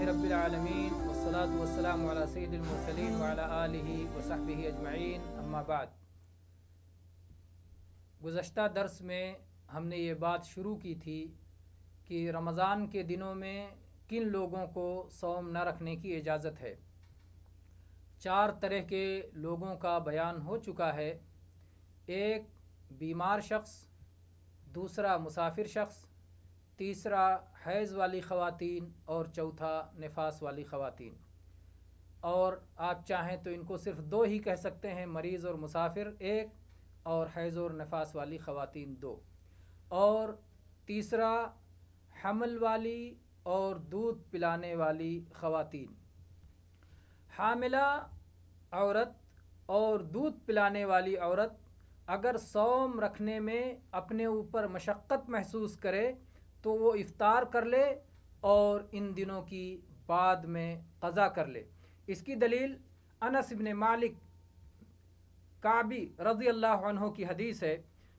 الحمدللہ رب العالمین والصلاة والسلام علی سید المرسلین وعلی آلہ وصحبہ اجمعین، اما بعد۔ گزشتہ درس میں ہم نے یہ بات شروع کی تھی کہ رمضان کے دنوں میں کن لوگوں کو صوم نہ رکھنے کی اجازت ہے۔ 4 طرح کے لوگوں کا بیان ہو چکا ہے۔ ایک بیمار شخص، دوسرا مسافر شخص، تیسرا حیض والی خواتین اور چوتھا نفاس والی خواتین۔ اور آپ چاہیں تو ان کو صرف 2 ہی کہہ سکتے ہیں، مریض اور مسافر ایک، اور حیض اور نفاس والی خواتین 2۔ اور تیسرا حمل والی اور دودھ پلانے والی خواتین۔ حاملہ عورت اور دودھ پلانے والی عورت اگر صوم رکھنے میں اپنے اوپر مشقت محسوس کرے تو وہ افطار کر لے اور ان دنوں کی بعد میں قضا کر لے۔ اس کی دلیل انس بن مالک کعبی رضی اللہ عنہ کی حدیث ہے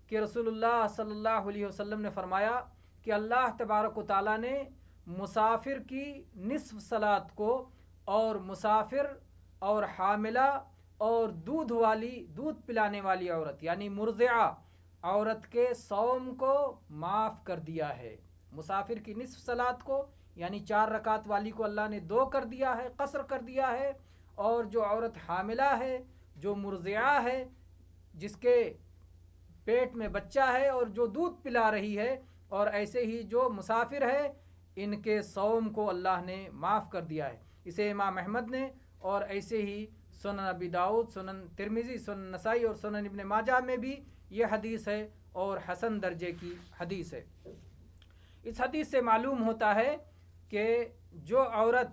کہ رسول اللہ صلی اللہ علیہ وسلم نے فرمایا کہ اللہ تبارک و تعالیٰ نے مسافر کی نصف صلاۃ کو اور مسافر اور حاملہ اور دودھ پلانے والی عورت یعنی مرضعہ عورت کے صوم کو معاف کر دیا ہے۔ مسافر کی نصف صلاۃ کو یعنی 4 رکعت والی کو اللہ نے 2 کر دیا ہے، قصر کر دیا ہے، اور جو عورت حاملہ ہے، جو مرضعہ ہے، جس کے پیٹ میں بچہ ہے اور جو دودھ پلا رہی ہے، اور ایسے ہی جو مسافر ہے، ان کے صوم کو اللہ نے معاف کر دیا ہے۔ اسے امام احمد نے، اور ایسے ہی سنن ابی داؤد، سنن ترمذی، سنن نسائی اور سنن ابن ماجہ میں بھی یہ حدیث ہے اور حسن درجے کی حدیث ہے۔ اس حدیث سے معلوم ہوتا ہے کہ جو عورت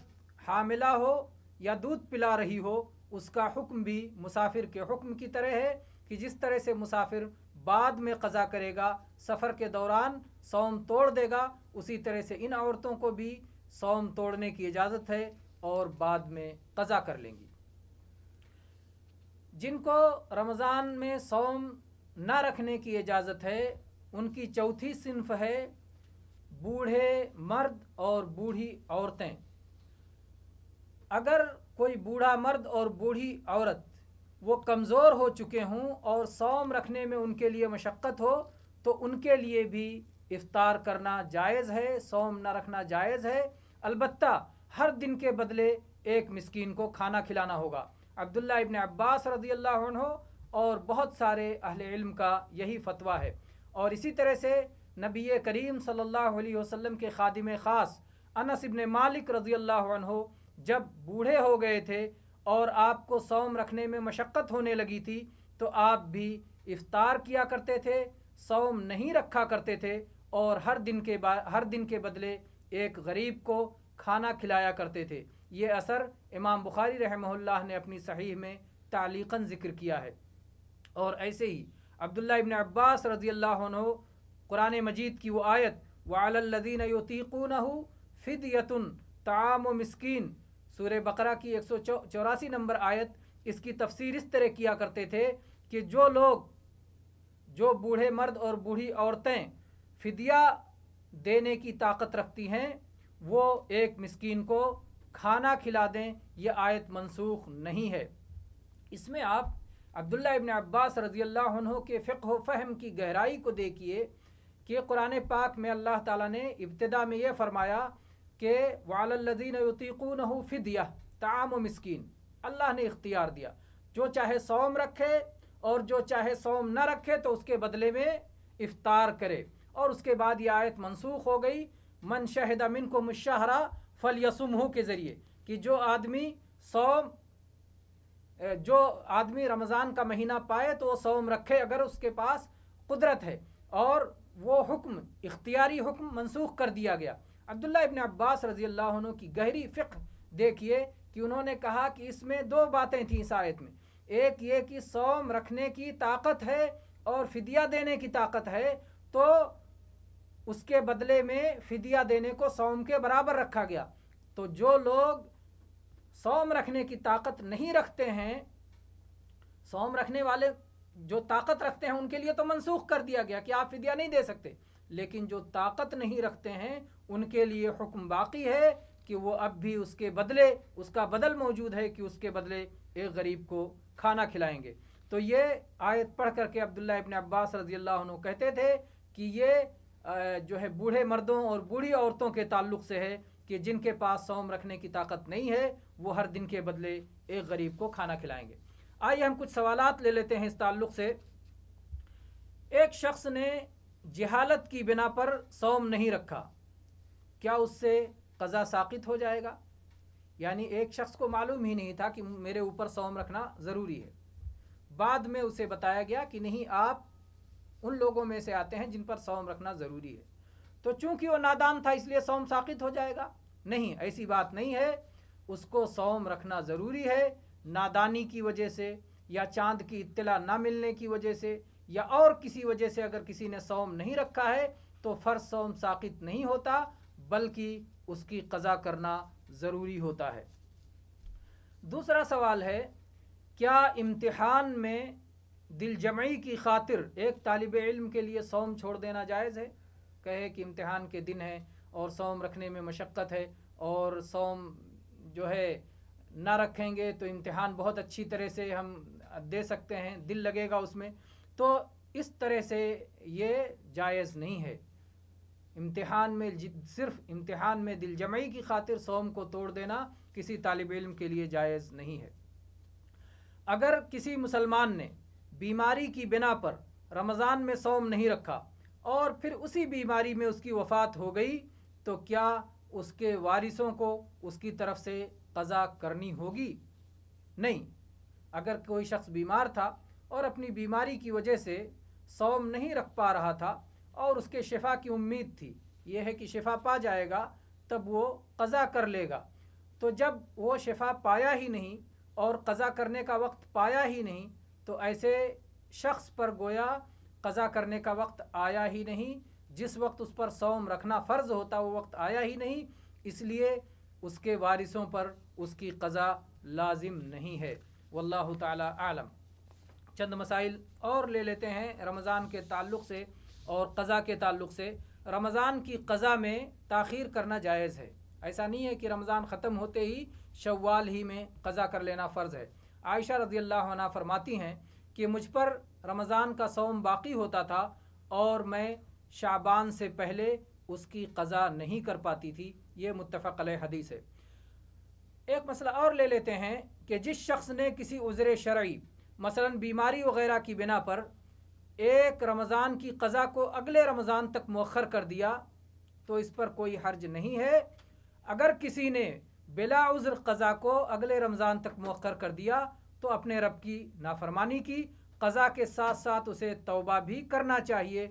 حاملہ ہو یا دودھ پلا رہی ہو، اس کا حکم بھی مسافر کے حکم کی طرح ہے کہ جس طرح سے مسافر بعد میں قضا کرے گا، سفر کے دوران صوم توڑ دے گا، اسی طرح سے ان عورتوں کو بھی صوم توڑنے کی اجازت ہے اور بعد میں قضا کر لیں گی۔ جن کو رمضان میں صوم نہ رکھنے کی اجازت ہے، ان کی چوتھی صنف ہے بوڑھے مرد اور بوڑھی عورتیں۔ اگر کوئی بوڑھا مرد اور بوڑھی عورت وہ کمزور ہو چکے ہوں اور صوم رکھنے میں ان کے لیے مشقت ہو تو ان کے لیے بھی افطار کرنا جائز ہے، صوم نہ رکھنا جائز ہے، البتہ ہر دن کے بدلے ایک مسکین کو کھانا کھلانا ہوگا۔ عبداللہ ابن عباس رضی اللہ عنہ اور بہت سارے اہل علم کا یہی فتویٰ ہے۔ اور اسی طرح سے نبی کریم صلی اللہ علیہ وسلم کے خادم خاص انس ابن مالک رضی اللہ عنہ جب بوڑھے ہو گئے تھے اور آپ کو صوم رکھنے میں مشقت ہونے لگی تھی تو آپ بھی افطار کیا کرتے تھے، صوم نہیں رکھا کرتے تھے، اور ہر دن کے بدلے ایک غریب کو کھانا کھلایا کرتے تھے۔ یہ اثر امام بخاری رحمہ اللہ نے اپنی صحیح میں تعلیقاً ذکر کیا ہے۔ اور ایسے ہی عبداللہ ابن عباس رضی اللہ عنہ قرآن مجید کی وہ آیت وَعَلَى الَّذِينَ يُطِيقُونَهُ فِدْيَةٌ طَعَامُ مِسْكِينٍ سورہ بقرہ کی 184 نمبر آیت، اس کی تفسیر اس طرح کیا کرتے تھے کہ جو بوڑھے مرد اور بوڑھی عورتیں فدیہ دینے کی طاقت رکھتی ہیں وہ ایک مسکین کو کھانا کھلا دیں۔ یہ آیت منسوخ نہیں ہے۔ اس میں آپ عبداللہ ابن عباس رضی اللہ عنہ کے فقہ و فہم کی گہرائی کو دیکھیے کہ قرآن پاک میں اللہ تعالیٰ نے ابتدا میں یہ فرمایا کہ وَعَلَى الَّذِينَ يُطِيقُونَهُ فِدْيَةٌ طَعَامُ مِسْكِينٍ، اللہ نے اختیار دیا، جو چاہے صوم رکھے اور جو چاہے صوم نہ رکھے تو اس کے بدلے میں افطار کرے۔ اور اس کے بعد یہ آیت منسوخ ہو گئی من شہد منکم الشہر فلیصمہ کے ذریعے کہ جو آدمی رمضان کا مہینہ پائے تو وہ صوم رکھے اگر اس کے پاس قدرت ہے، اور وہ حکم اختیاری حکم منسوخ کر دیا گیا۔ عبداللہ ابن عباس رضی اللہ عنہ کی گہری فقہ دیکھیے کہ انہوں نے کہا کہ اس میں 2 باتیں تھیں اس آیت میں، ایک یہ کہ صوم رکھنے کی طاقت ہے اور فدیہ دینے کی طاقت ہے، تو اس کے بدلے میں فدیہ دینے کو صوم کے برابر رکھا گیا۔ تو جو لوگ صوم رکھنے کی طاقت نہیں رکھتے ہیں، صوم رکھنے والے جو طاقت رکھتے ہیں ان کے لیے تو منسوخ کر دیا گیا کہ آپ فدیہ نہیں دے سکتے، لیکن جو طاقت نہیں رکھتے ہیں ان کے لیے حکم باقی ہے کہ وہ اب بھی اس کے بدلے اس کا بدل موجود ہے کہ اس کے بدلے ایک غریب کو کھانا کھلائیں گے۔ تو یہ آیت پڑھ کر کے عبداللہ ابن عباس رضی اللہ عنہ کہتے تھے کہ یہ جو ہے بوڑھے مردوں اور بوڑھی عورتوں کے تعلق سے ہے کہ جن کے پاس صوم رکھنے کی طاقت نہیں ہے وہ ہر دن کے بدلے ایک غریب کو کھانا کھلائیں گے۔ آئیے ہم کچھ سوالات لے لیتے ہیں اس تعلق سے۔ ایک شخص نے جہالت کی بنا پر صوم نہیں رکھا، کیا اس سے قضا ساقط ہو جائے گا؟ یعنی ایک شخص کو معلوم ہی نہیں تھا کہ میرے اوپر صوم رکھنا ضروری ہے، بعد میں اسے بتایا گیا کہ نہیں، آپ ان لوگوں میں سے آتے ہیں جن پر صوم رکھنا ضروری ہے، تو چونکہ وہ نادان تھا اس لیے صوم ساقط ہو جائے گا؟ نہیں، ایسی بات نہیں ہے، اس کو صوم رکھنا ضروری ہے۔ نادانی کی وجہ سے یا چاند کی اطلاع نہ ملنے کی وجہ سے یا اور کسی وجہ سے اگر کسی نے صوم نہیں رکھا ہے تو فرض صوم ساقط نہیں ہوتا، بلکہ اس کی قضا کرنا ضروری ہوتا ہے۔ دوسرا سوال ہے، کیا امتحان میں دل جمعی کی خاطر ایک طالب علم کے لیے صوم چھوڑ دینا جائز ہے؟ کہے کہ امتحان کے دن ہے اور صوم رکھنے میں مشقت ہے اور صوم جو ہے نہ رکھیں گے تو امتحان بہت اچھی طرح سے ہم دے سکتے ہیں، دل لگے گا اس میں، تو اس طرح سے یہ جائز نہیں ہے۔ امتحان میں صرف امتحان میں دل جمعی کی خاطر صوم کو توڑ دینا کسی طالب علم کے لیے جائز نہیں ہے۔ اگر کسی مسلمان نے بیماری کی بنا پر رمضان میں صوم نہیں رکھا اور پھر اسی بیماری میں اس کی وفات ہو گئی تو کیا اس کے وارثوں کو اس کی طرف سے قضا کرنی ہوگی؟ نہیں۔ اگر کوئی شخص بیمار تھا اور اپنی بیماری کی وجہ سے صوم نہیں رکھ پا رہا تھا اور اس کے شفا کی امید تھی، یہ ہے کہ شفا پا جائے گا تب وہ قضا کر لے گا، تو جب وہ شفا پایا ہی نہیں اور قضا کرنے کا وقت پایا ہی نہیں تو ایسے شخص پر گویا قضا کرنے کا وقت آیا ہی نہیں، جس وقت اس پر صوم رکھنا فرض ہوتا وہ وقت آیا ہی نہیں، اس لیے اس کے وارثوں پر اس کی قضا لازم نہیں ہے۔ واللہ تعالی اعلم۔ چند مسائل اور لے لیتے ہیں رمضان کے تعلق سے اور قضا کے تعلق سے۔ رمضان کی قضا میں تاخیر کرنا جائز ہے، ایسا نہیں ہے کہ رمضان ختم ہوتے ہی شوال ہی میں قضا کر لینا فرض ہے۔ عائشہ رضی اللہ عنہ فرماتی ہیں کہ مجھ پر رمضان کا صوم باقی ہوتا تھا اور میں شعبان سے پہلے اس کی قضا نہیں کر پاتی تھی، یہ متفق علیہ حدیث ہے۔ ایک مسئلہ اور لے لیتے ہیں کہ جس شخص نے کسی عذر شرعی مثلا بیماری وغیرہ کی بنا پر ایک رمضان کی قضا کو اگلے رمضان تک مؤخر کر دیا تو اس پر کوئی حرج نہیں ہے۔ اگر کسی نے بلا عذر قضا کو اگلے رمضان تک مؤخر کر دیا تو اپنے رب کی نافرمانی کی، قضا کے ساتھ ساتھ اسے توبہ بھی کرنا چاہیے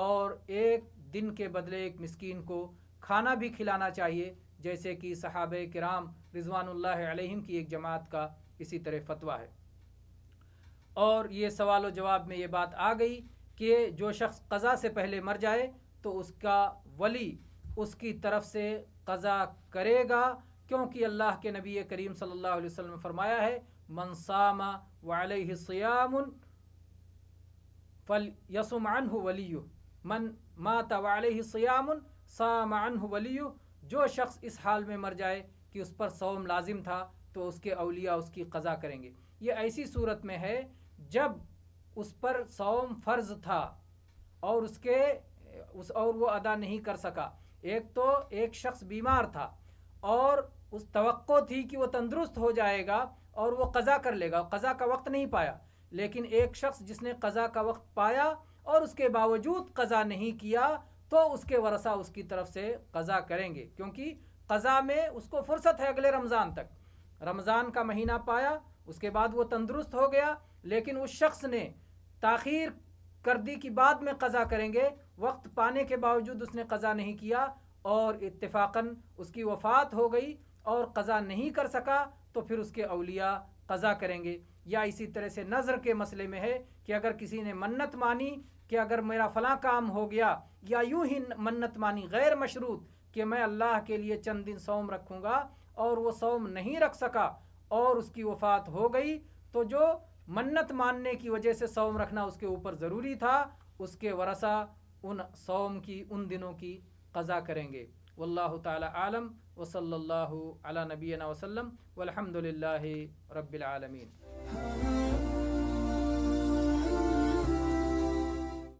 اور ایک دن کے بدلے ایک مسکین کو کھانا بھی کھلانا چاہیے، جیسے کہ صحابہ کرام رضوان اللہ علیہم کی ایک جماعت کا اسی طرح فتویٰ ہے۔ اور یہ سوال و جواب میں یہ بات آ گئی کہ جو شخص قضا سے پہلے مر جائے تو اس کا ولی اس کی طرف سے قضا کرے گا، کیونکہ اللہ کے نبی کریم صلی اللہ علیہ وسلم نے فرمایا ہے من صام وعلیہ صیام فلیصم عنہ ولیہ، من مات وعلیہ صیام صام عنہ ولیہ، جو شخص اس حال میں مر جائے کہ اس پر صوم لازم تھا تو اس کے اولیاء اس کی قضا کریں گے۔ یہ ایسی صورت میں ہے جب اس پر صوم فرض تھا اور اور وہ ادا نہیں کر سکا۔ ایک تو ایک شخص بیمار تھا اور اس توقع تھی کہ وہ تندرست ہو جائے گا اور وہ قضا کر لے گا، قضا کا وقت نہیں پایا، لیکن ایک شخص جس نے قضا کا وقت پایا اور اس کے باوجود قضا نہیں کیا تو اس کے ورثہ اس کی طرف سے قضا کریں گے، کیونکہ قضا میں اس کو فرصت ہے اگلے رمضان تک۔ رمضان کا مہینہ پایا، اس کے بعد وہ تندرست ہو گیا، لیکن اس شخص نے تاخیر کر دی کہ بعد میں قضا کریں گے، وقت پانے کے باوجود اس نے قضا نہیں کیا اور اتفاقاً اس کی وفات ہو گئی اور قضا نہیں کر سکا تو پھر اس کے اولیاء قضا کریں گے۔ یا اسی طرح سے نظر کے مسئلے میں ہے کہ اگر کسی نے منت مانی کہ اگر میرا فلاں کام ہو گیا، یا یوں ہی منت مانی غیر مشروط کہ میں اللہ کے لیے چند دن صوم رکھوں گا اور وہ صوم نہیں رکھ سکا اور اس کی وفات ہو گئی، تو جو منت ماننے کی وجہ سے صوم رکھنا اس کے اوپر ضروری تھا، اس کے ورثہ ان صوم کی ان دنوں کی قضا کریں گے۔ واللہ تعالی عالم، وصلی اللہ علی نبینا وسلم، والحمد للہ رب العالمین۔